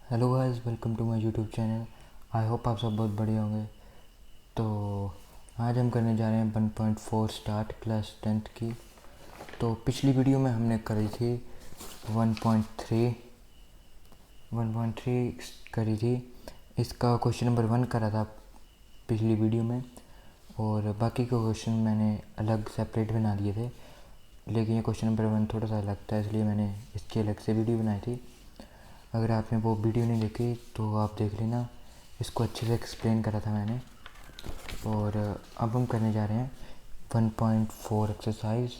Hello guys, welcome to my YouTube channel. I hope आप सब बहुत बढ़िया होंगे। तो आज हम करने जा रहे हैं 1.4 स्टार्ट क्लास 10th की। तो पिछली वीडियो में हमने करी थी 1.3 करी थी। इसका क्वेश्चन नंबर 1 करा था पिछली वीडियो में, और बाकी के क्वेश्चन मैंने अलग सेपरेट बना दिए थे। लेकिन ये क्वेश्चन नंबर 1 थोड़ा सा अलग था, इसलिए मैंने इसकी अलग से वीडियो बनाई थी। अगर आपने वो वीडियो नहीं देखी तो आप देख लेना, इसको अच्छे से एक्सप्लेन करा था मैंने। और अब हम करने जा रहे हैं 1.4 एक्सरसाइज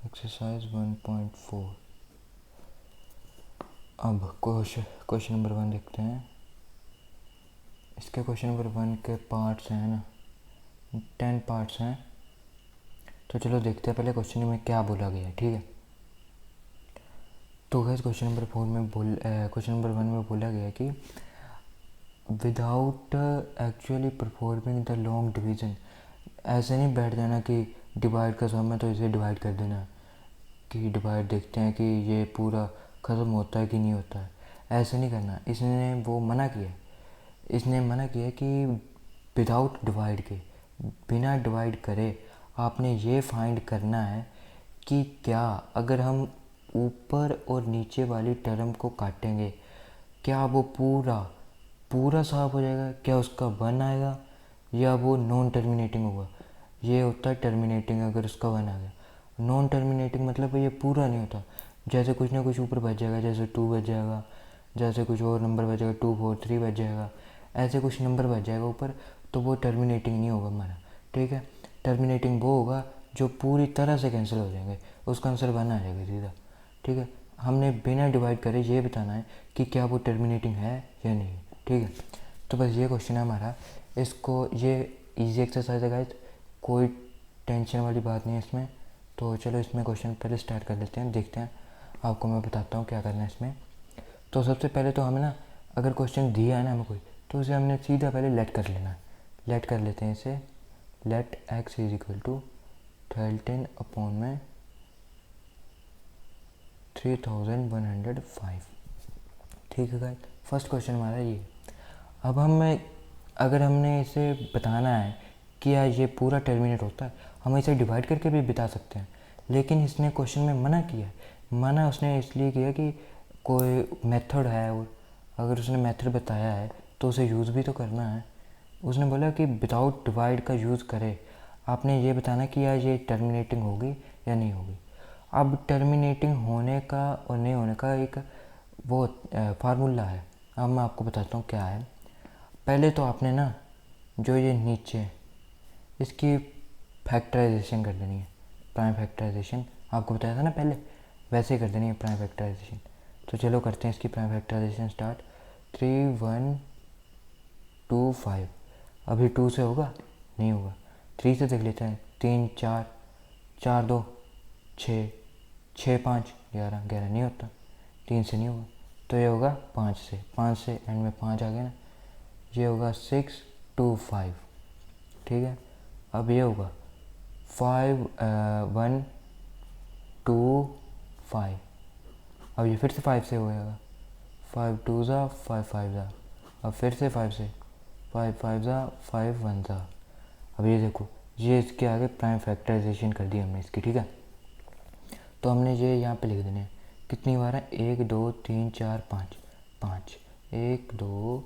1.4। अब क्वेश्चन नंबर 1 देखते हैं। इसके क्वेश्चन नंबर 1 के पार्ट्स हैं ना, 10 पार्ट्स हैं। तो चलो देखते हैं पहले क्वेश्चन में क्या बोला गया है, ठीक है। तो गैस क्वेश्चन नंबर 1 में बोला गया कि without actually performing the long division. ऐसे नहीं बैठ जाना कि डिवाइड का सम है तो इसे डिवाइड कर देना, कि डिवाइड देखते हैं कि ये पूरा ख़त्म होता है कि नहीं होता है। ऐसे नहीं करना। इसने वो मना किया, इसने मना किया कि विदाउट डिवाइड के, बिना डिवाइड करे आपने ये फाइंड करना है कि क्या अगर हम ऊपर और नीचे वाली टर्म को काटेंगे क्या वो पूरा साफ हो जाएगा, क्या उसका 1 आएगा, या वो नॉन टर्मिनेटिंग होगा। ये होता है टर्मिनेटिंग अगर उसका 1 आ गया। नॉन टर्मिनेटिंग मतलब ये पूरा नहीं होता, जैसे कुछ ना कुछ ऊपर बच जाएगा, जैसे 2 बच जाएगा, जैसे कुछ और नंबर बच जाएगा, 2 4 3 बच जाएगा, ऐसे कुछ नंबर बच जाएगा ऊपर, तो वो टर्मिनेटिंग नहीं होगा हमारा, ठीक है। टर्मिनेटिंग वो होगा जो पूरी तरह से कैंसिल हो जाएंगे, उसका आंसर 1 आ जाएगा सीधा, ठीक है। हमने बिना डिवाइड करे ये बताना है कि क्या वो टर्मिनेटिंग है या नहीं, ठीक है। तो बस ये क्वेश्चन है हमारा। इसको ये इजी एक्सरसाइज है गाइस, कोई टेंशन वाली बात नहीं है इसमें। तो चलो इसमें क्वेश्चन पहले स्टार्ट कर लेते हैं, देखते हैं। आपको मैं बताता हूँ क्या करना है इसमें। तो सबसे पहले तो हमें ना, अगर क्वेश्चन दिया है ना हमें कोई, तो उसे हमने सीधा पहले लेट कर लेना है। लेट कर लेते हैं इसे। Let x is equal to 13 upon में 3105, ठीक है गाइस। फर्स्ट क्वेश्चन हमारा ये। अब अगर हमने इसे बताना है कि यार ये पूरा टर्मिनेट होता है, हम इसे डिवाइड करके भी बता सकते हैं, लेकिन इसने क्वेश्चन में मना किया है। मना उसने इसलिए किया कि कोई मेथड है, और अगर उसने मेथड बताया है तो उसे यूज़ भी तो करना है। उसने बोला कि विदाउट डिवाइड का यूज़ करे, आपने ये बताना कि यार ये टर्मिनेटिंग होगी या नहीं होगी। अब टर्मिनेटिंग होने का और नहीं होने का एक वो फार्मूला है। अब मैं आपको बताता हूँ क्या है। पहले तो आपने ना, जो ये नीचे इसकी फैक्टराइजेशन कर देनी है, प्राइम फैक्टराइजेशन। आपको बताया था ना पहले, वैसे ही कर देनी है प्राइम फैक्टराइजेशन। तो चलो करते हैं इसकी प्राइम फैक्टराइजेशन स्टार्ट। 3125। अभी 2 से होगा? नहीं होगा। 3 से देख लेते हैं। 3 4, 4 2 6, 6 5 11, 11 नहीं होता। 3 से नहीं होगा, तो ये होगा 5 से। 5 से एंड में 5 आ गया ना, ये होगा 6 2 5, ठीक है। अब ये होगा 5 1 2 5। अब ये फिर से 5 से हो जाएगा। 5 2 ज़ा 5 5 ज़ा। अब फिर से 5 से, 5 5 ज़ा 5 1 ज़ा। अब ये देखो, ये इसके आगे प्राइम फैक्टराइजेशन कर दी हमने इसकी, ठीक है। तो हमने ये यहाँ पे लिख देने हैं। कितनी बार है? 1 2 3 4 5, 5 1 2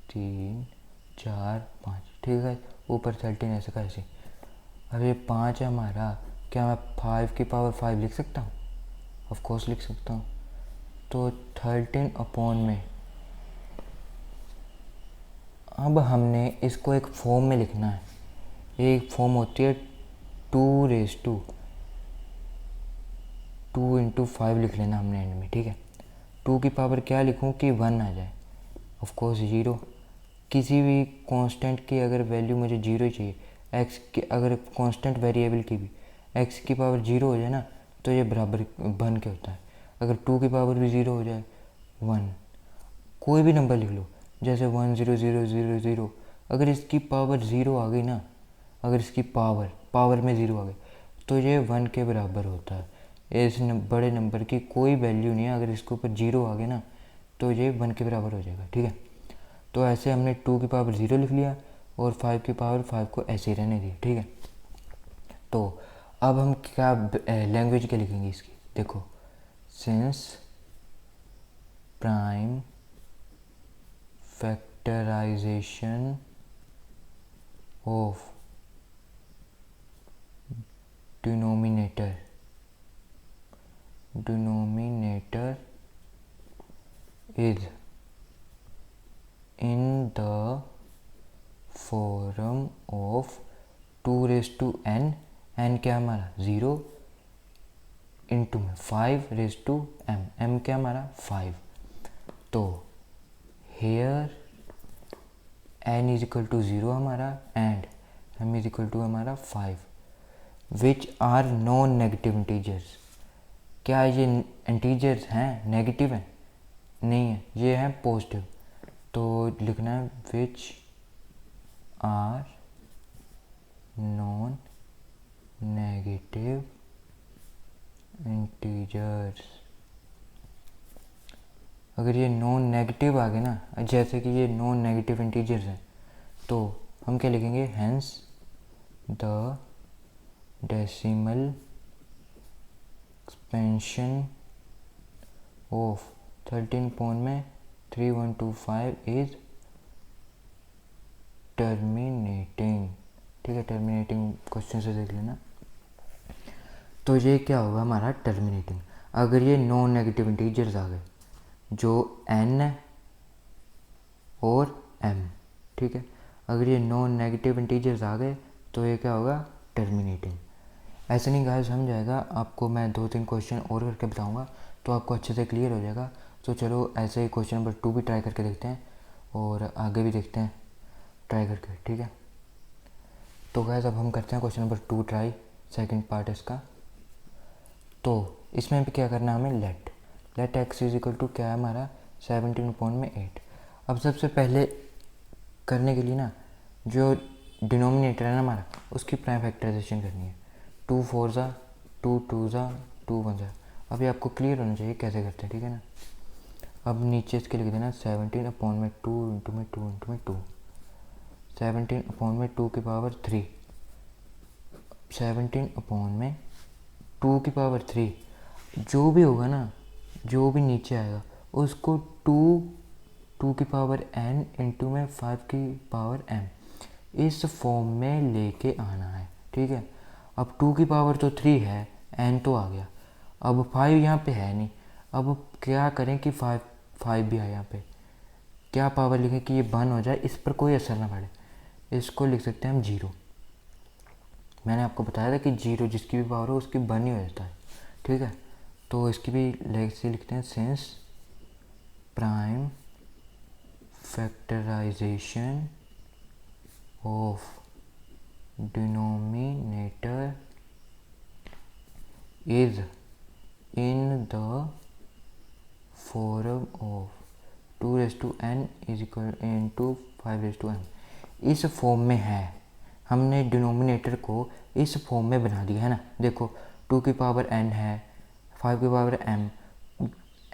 3 4 5, ठीक है। ऊपर 13 ऐसे का ऐसे। अब ये 5 है हमारा, क्या मैं 5 की पावर 5 लिख सकता हूँ? ऑफ कोर्स लिख सकता हूँ। तो 13 अपॉन में, अब हमने इसको एक फॉर्म में लिखना है। एक फॉर्म होती है 2 इंटू 5 लिख लेना हमने एंड में, ठीक है। 2 की पावर क्या लिखूँ कि 1 आ जाए? Of course 0। किसी भी कांस्टेंट की अगर वैल्यू मुझे 0 चाहिए, एक्स की अगर कांस्टेंट वेरिएबल की भी एक्स की पावर 0 हो जाए ना, तो ये बराबर 1 के होता है। अगर 2 की पावर भी 0 हो जाए, 1, कोई भी नंबर लिख लो, जैसे 1 0 0 0 0, अगर इसकी पावर 0 आ गई ना, अगर इसकी पावर में 0 आ गई, तो ये 1 के बराबर होता है। इस बड़े नंबर की कोई वैल्यू नहीं है, अगर इसके ऊपर 0 आ गया ना तो ये 1 के बराबर हो जाएगा, ठीक है। तो ऐसे हमने 2 की पावर 0 लिख लिया और 5 की पावर 5 को ऐसे ही रहने दिया, ठीक है। तो अब हम क्या लैंग्वेज क्या लिखेंगे इसकी, देखो, since prime factorisation of denominator is in the form of 2 raised to n, n क्या हमारा 0 इंटू में 5 रेज टू m, m क्या हमारा 5। तो here n is equal to 0 हमारा and m is equal to हमारा 5 which are non negative integers. क्या ये इंटीजर्स हैं, नेगेटिव हैं? नहीं है, ये हैं पॉजिटिव। तो लिखना है which are non negative integers. अगर ये नॉन नेगेटिव आ गए ना, जैसे कि ये नॉन नेगेटिव इंटीजर्स हैं, तो हम क्या लिखेंगे, hence the decimal expansion of 13.3125 is terminating, ठीक है। टर्मिनेटिंग क्वेश्चन से देख लेना। तो ये क्या होगा हमारा टर्मिनेटिंग, अगर ये नॉन नेगेटिव इंटीजर्स आ गए जो n है और m, ठीक है। अगर ये नॉन नेगेटिव इंटीजर्स आ गए तो ये क्या होगा, टर्मिनेटिंग। ऐसे नहीं गाइस समझ जाएगा, आपको मैं 2-3 क्वेश्चन और करके बताऊंगा तो आपको अच्छे से क्लियर हो जाएगा। तो चलो ऐसे ही क्वेश्चन नंबर 2 भी ट्राई करके देखते हैं और आगे भी देखते हैं ट्राई करके, ठीक है। तो गाइस अब हम करते हैं क्वेश्चन नंबर 2 ट्राई, सेकंड पार्ट इसका। तो इसमें भी क्या करना है हमें, let x is equal to क्या है हमारा 17/8। अब सबसे पहले करने के लिए ना जो डिनोमिनेटर है ना हमारा, उसकी प्राइम फैक्टराइजेशन करनी है। 2 4 ज़ा 2 2 ज़ा 2 1 ज़ा। अभी आपको क्लियर होना चाहिए कैसे करते हैं, ठीक है ना। अब नीचे इसके लिख देना 17/2 इंटू में 2 इंटू में 2, 17/2 की पावर 3, 17/2 की पावर 3। जो भी होगा ना, जो भी नीचे आएगा उसको 2 की पावर n इंटू में 5 की पावर m इस फॉर्म में लेके आना है, ठीक है। अब 2 की पावर तो 3 है, n तो आ गया, अब 5 यहाँ पे है नहीं। अब क्या करें कि 5 भी है यहाँ पे, क्या पावर लिखें कि ये 1 हो जाए, इस पर कोई असर ना पड़े। इसको लिख सकते हैं हम 0। मैंने आपको बताया था कि 0 जिसकी भी पावर हो उसकी 1 ही हो जाता है, ठीक है। तो इसकी भी ऐसे लिखते हैं, since prime factorisation of denominator is in the form of 2 raise to n is equal into 5 raise to n। इस फॉर्म में है, हमने डिनोमिनेटर को इस फॉर्म में बना दिया है ना। देखो 2 की पावर n है, 5 की पावर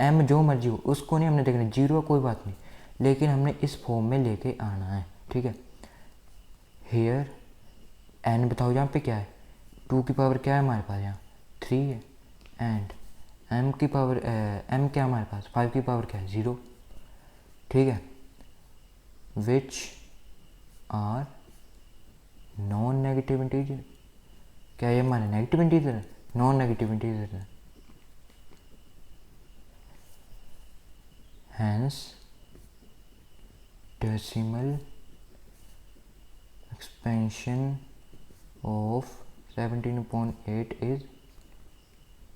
m जो मर्जी हो उसको नहीं हमने देखना, 0 कोई बात नहीं, लेकिन हमने इस फॉर्म में लेके आना है, ठीक है। हेयर n बताओ यहाँ पे क्या है, 2 की पावर क्या है हमारे पास, यहाँ 3 है, एंड m की पावर m क्या हमारे पास 5 की पावर क्या है 0, ठीक है। Which are non negative integer, क्या ये हमारे नेगेटिव इंटीजर है, नॉन नेगेटिव इंटीजर है। Hence decimal expansion of 17/8 is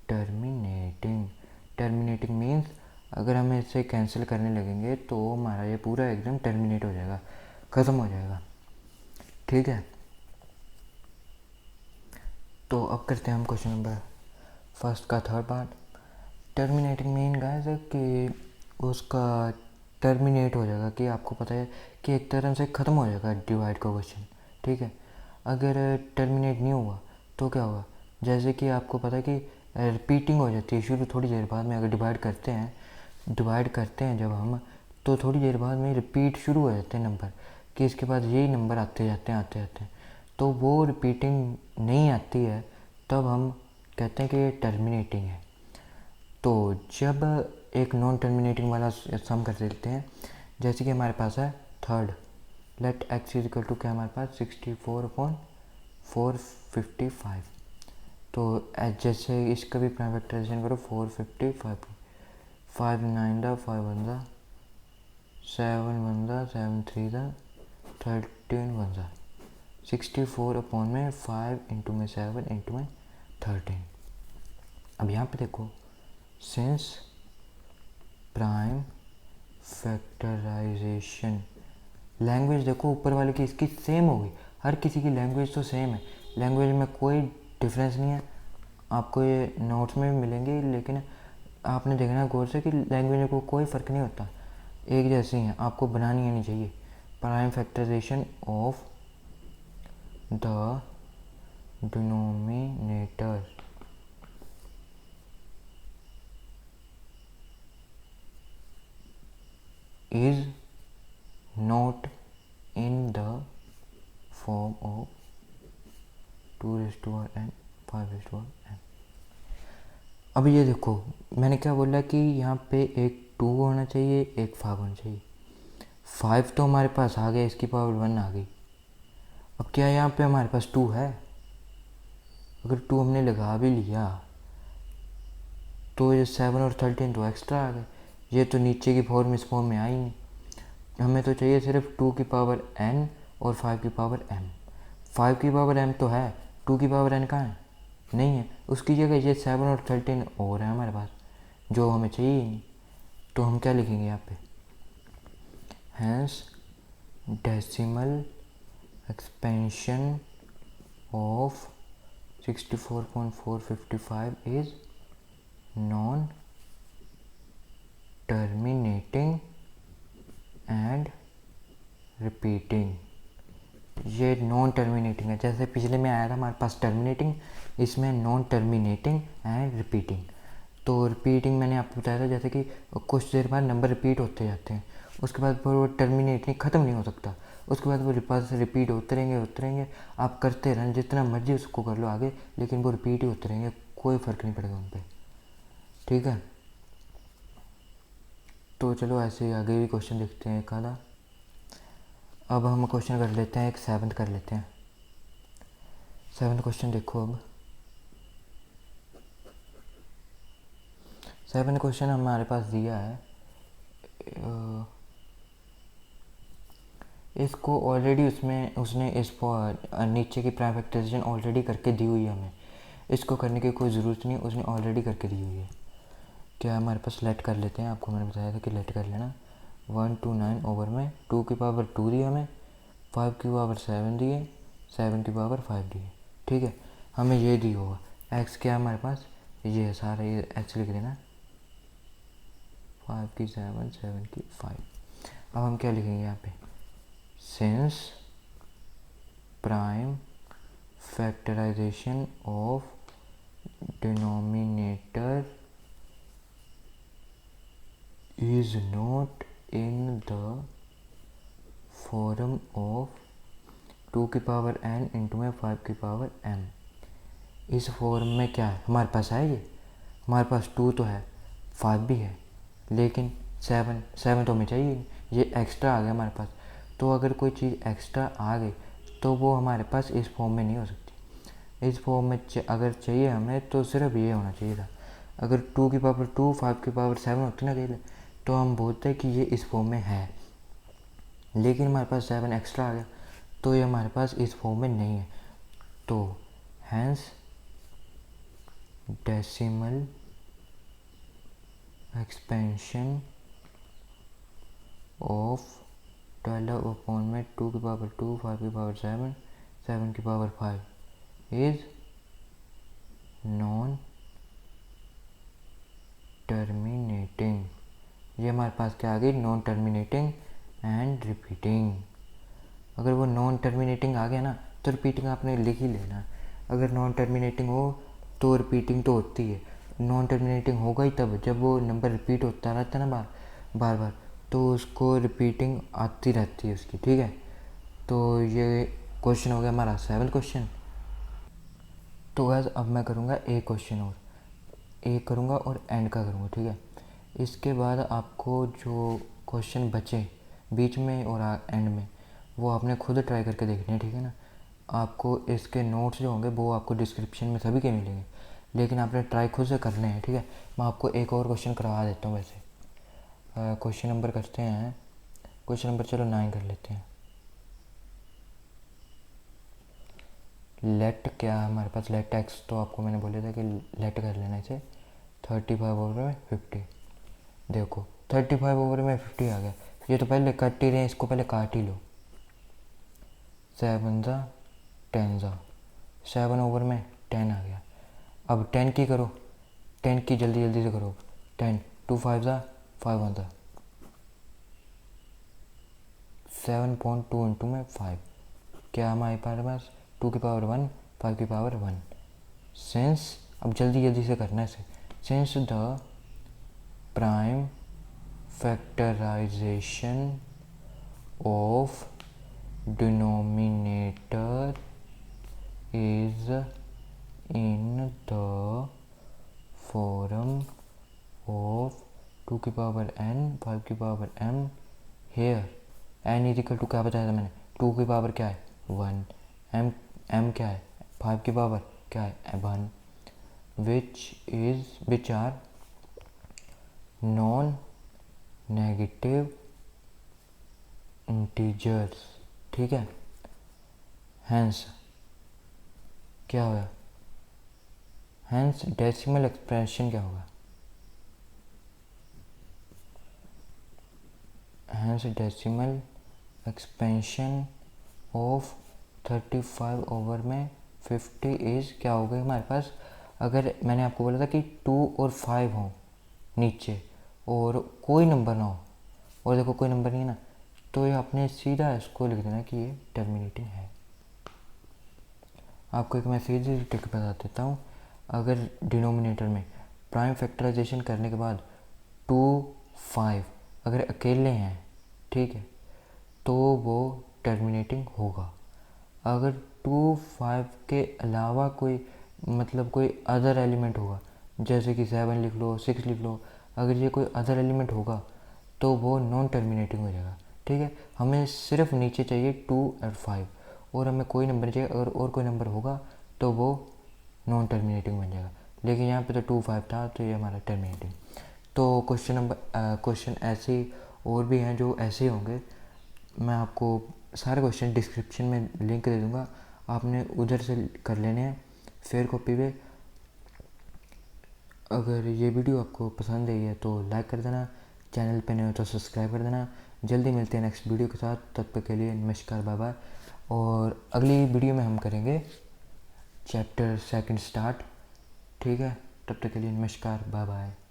terminating. Terminating means अगर हम इसे कैंसिल करने लगेंगे तो हमारा ये पूरा एकदम टर्मिनेट हो जाएगा, ख़त्म हो जाएगा, ठीक है। तो अब करते हैं हम क्वेश्चन नंबर फर्स्ट का third part. Terminating mean guys कि उसका टर्मिनेट हो जाएगा, कि आपको पता है कि एक तरह से ख़त्म हो जाएगा डिवाइड का क्वेश्चन, ठीक है। अगर टर्मिनेट नहीं हुआ तो क्या होगा, जैसे कि आपको पता है कि रिपीटिंग हो जाती है शुरू थोड़ी देर बाद में। अगर डिवाइड करते हैं जब हम, तो थोड़ी देर बाद में रिपीट शुरू हो जाते हैं नंबर, कि इसके बाद यही नंबर आते जाते हैं। तो वो रिपीटिंग नहीं आती है तब हम कहते हैं कि ये टर्मिनेटिंग है। तो जब एक नॉन टर्मिनेटिंग वाला सम कर देते हैं, जैसे कि हमारे पास है third, let x is equal to क्या हमारे पास 64/455। तो जैसे इसका भी प्राइम फैक्टराइजेशन करो 455, 5 9 दा 5 1 दा 7 1 दा 7 3 दा 13 1 दा 64/5 इंटू में 7 इंटू में 13। अब यहाँ पे देखो, सिंस प्राइम फैक्टराइजेशन, लैंग्वेज देखो ऊपर वाले की इसकी सेम होगी, हर किसी की लैंग्वेज तो सेम है, लैंग्वेज में कोई डिफरेंस नहीं है। आपको ये नोट्स में भी मिलेंगे, लेकिन आपने देखना है गौर से कि लैंग्वेज में कोई फ़र्क नहीं होता, एक जैसी हैं, आपको बनानी आनी चाहिए। Prime factorisation of the denominator is not in the form of 2n 5n। अब ये देखो मैंने क्या बोला कि यहाँ पे एक 2 होना चाहिए, एक 5 होना चाहिए। 5 तो हमारे पास आ गया, इसकी पावर 1 आ गई। अब क्या यहाँ पे हमारे पास 2 है? अगर 2 हमने लगा भी लिया तो ये 7 और 13 तो एक्स्ट्रा आ गए, ये तो नीचे की फॉर्म इस फॉर्म में आई नहीं। हमें तो चाहिए सिर्फ 2 की पावर n और 5 की पावर m। 5 की पावर m तो है, 2 की पावर n कहाँ है? नहीं है। उसकी जगह ये 7 और 13 और है हमारे पास, जो हमें चाहिए ही नहीं। तो हम क्या लिखेंगे यहाँ पे? Hence decimal expansion of 64.455 is non terminating and repeating. ये नॉन टर्मिनेटिंग है, जैसे पिछले में आया था हमारे पास टर्मिनेटिंग, इसमें नॉन टर्मिनेटिंग एंड रिपीटिंग। तो रिपीटिंग मैंने आपको बताया था, जैसे कि कुछ देर बाद नंबर रिपीट होते जाते हैं, उसके बाद फिर वो टर्मिनेटिंग ख़त्म नहीं हो सकता, उसके बाद वो वापस रिपीट होते रहेंगे। आप करते रहें, जितना मर्जी उसको कर लो आगे, लेकिन वो रिपीट ही होते रहेंगे, कोई फ़र्क नहीं पड़ेगा उन पर। ठीक है, तो चलो ऐसे ही आगे भी क्वेश्चन देखते हैं एक आधा। अब हम क्वेश्चन कर लेते हैं, एक 7th कर लेते हैं। 7th क्वेश्चन देखो। अब 7th क्वेश्चन हमारे पास दिया है, इसको ऑलरेडी उसने इस नीचे की प्राइम फैक्टराइजेशन ऑलरेडी करके दी हुई है, हमें इसको करने की कोई ज़रूरत नहीं, उसने ऑलरेडी करके दी हुई है। क्या हमारे पास लेट कर लेते हैं, आपको मैंने बताया था कि लेट कर लेना। 1 to 9 ओवर में 2 की पावर 2 दी हमें, 5 की पावर 7 दिए, 7 की पावर 5 दिए। ठीक है, हमें ये दी होगा एक्स क्या हमारे पास, ये है सारा, ये एक्स लिख देना, 5 की 7, 7 की 5। अब हम क्या लिखेंगे यहाँ पे? Since prime factorisation of denominator is not in the form of 2 की पावर n इंटू में 5 की पावर m। इस फॉर्म में क्या है हमारे पास? है ये हमारे पास 2 तो है, 5 भी है, लेकिन 7 तो हमें चाहिए नहीं, ये एक्स्ट्रा आ गया हमारे पास। तो अगर कोई चीज़ एक्स्ट्रा आ गई तो वो हमारे पास इस फॉर्म में नहीं हो सकती। इस फॉर्म में अगर चाहिए हमें तो सिर्फ ये होना चाहिए था। अगर 2 की पावर 2, 5 की पावर 7 होती ना कहीं, तो हम बोलते हैं कि ये इस फॉर्म में है, लेकिन हमारे पास 7 एक्स्ट्रा आ गया, तो ये हमारे पास इस फॉर्म में नहीं है। तो hence decimal expansion of 12 upon में 2 की पावर 2, 5 की पावर 7, 7 की पावर 5 इज नॉन टर्मिनेटिंग। ये हमारे पास क्या आ गई? Non terminating and repeating. अगर वो नॉन टर्मिनेटिंग आ गया ना तो रिपीटिंग आपने लिख ही लेना। अगर नॉन टर्मिनेटिंग हो तो रिपीटिंग तो होती है, नॉन टर्मिनेटिंग होगा ही तब जब वो नंबर रिपीट होता रहता है ना बार बार, तो उसको रिपीटिंग आती रहती है उसकी, ठीक है। तो ये क्वेश्चन हो गया हमारा 7 क्वेश्चन। तो गैस अब मैं करूँगा एक क्वेश्चन और, एक करूँगा और एंड का करूँगा, ठीक है। इसके बाद आपको जो क्वेश्चन बचे बीच में और एंड में, वो आपने खुद ट्राई करके देखने हैं, ठीक है ना। आपको इसके नोट्स जो होंगे वो आपको डिस्क्रिप्शन में सभी के मिलेंगे, लेकिन आपने ट्राई खुद से करने हैं, ठीक है। मैं आपको एक और क्वेश्चन करवा देता हूँ वैसे। क्वेश्चन नंबर करते हैं, क्वेश्चन नंबर चलो 9 कर लेते हैं। लेट क्या है हमारे पास, लेट एक्स, तो आपको मैंने बोला था कि लेट कर लेना इसे 35 ओवर में 50। देखो 35 ओवर में 50 आ गया, ये तो पहले कट ही रहे हैं, इसको पहले काट ही लो। 7 ज़ा 10 ज़ा 7 ओवर में 10 आ गया। अब 10 की करो, 10 की जल्दी जल्दी से करो। 10 2 5 ज़ा 5 1 ज़ा 7.2 इंटू में 5, क्या हमारे पास 2 की पावर 1 5 की पावर 1। सिंस, अब जल्दी जल्दी से करना है इसे, since the prime factorisation of denominator is in the form of 2 की पावर n 5 की power m here n is equal to, क्या बताया था मैंने, 2 की पावर क्या है 1, m क्या है 5 की पावर क्या है 1, which are non negative integers, ठीक है। हैंस क्या होगा, हैंस डेसिमल एक्सप्रेशन क्या होगा, hence decimal expansion of 35 over में 50 इज़ क्या हो गई हमारे पास। अगर मैंने आपको बोला था कि 2 और 5 हों नीचे और कोई नंबर ना हो, और देखो कोई नंबर नहीं है ना, तो ये आपने सीधा इसको लिख देना कि ये टर्मिनेटिंग है। आपको एक मैं सीधी ट्रिक बता देता हूँ। अगर डिनोमिनेटर में प्राइम फैक्टराइजेशन करने के बाद 2 5 अगर अकेले हैं, ठीक है, तो वो टर्मिनेटिंग होगा। अगर 2 5 के अलावा कोई मतलब कोई अदर एलिमेंट होगा, जैसे कि 7 लिख लो 6 लिख लो, अगर ये कोई अदर एलिमेंट होगा तो वो नॉन टर्मिनेटिंग हो जाएगा, ठीक है। हमें सिर्फ नीचे चाहिए 2 और 5, और हमें कोई नंबर चाहिए, अगर और कोई नंबर होगा तो वो नॉन टर्मिनेटिंग बन जाएगा, लेकिन यहाँ पे तो 2 5 था तो ये हमारा टर्मिनेटिंग। तो क्वेश्चन ऐसे और भी हैं जो ऐसे होंगे, मैं आपको सारे क्वेश्चन डिस्क्रिप्शन में लिंक दे दूँगा, आपने उधर से कर लेने हैं फेयर कॉपी पे। अगर ये वीडियो आपको पसंद आई है तो लाइक कर देना, चैनल पे नए हो तो सब्सक्राइब कर देना। जल्दी मिलते हैं नेक्स्ट वीडियो के साथ, तब तक के लिए नमस्कार, बाय बाय। और अगली वीडियो में हम करेंगे चैप्टर 2 स्टार्ट, ठीक है। तब तक के लिए नमस्कार, बाय बाय।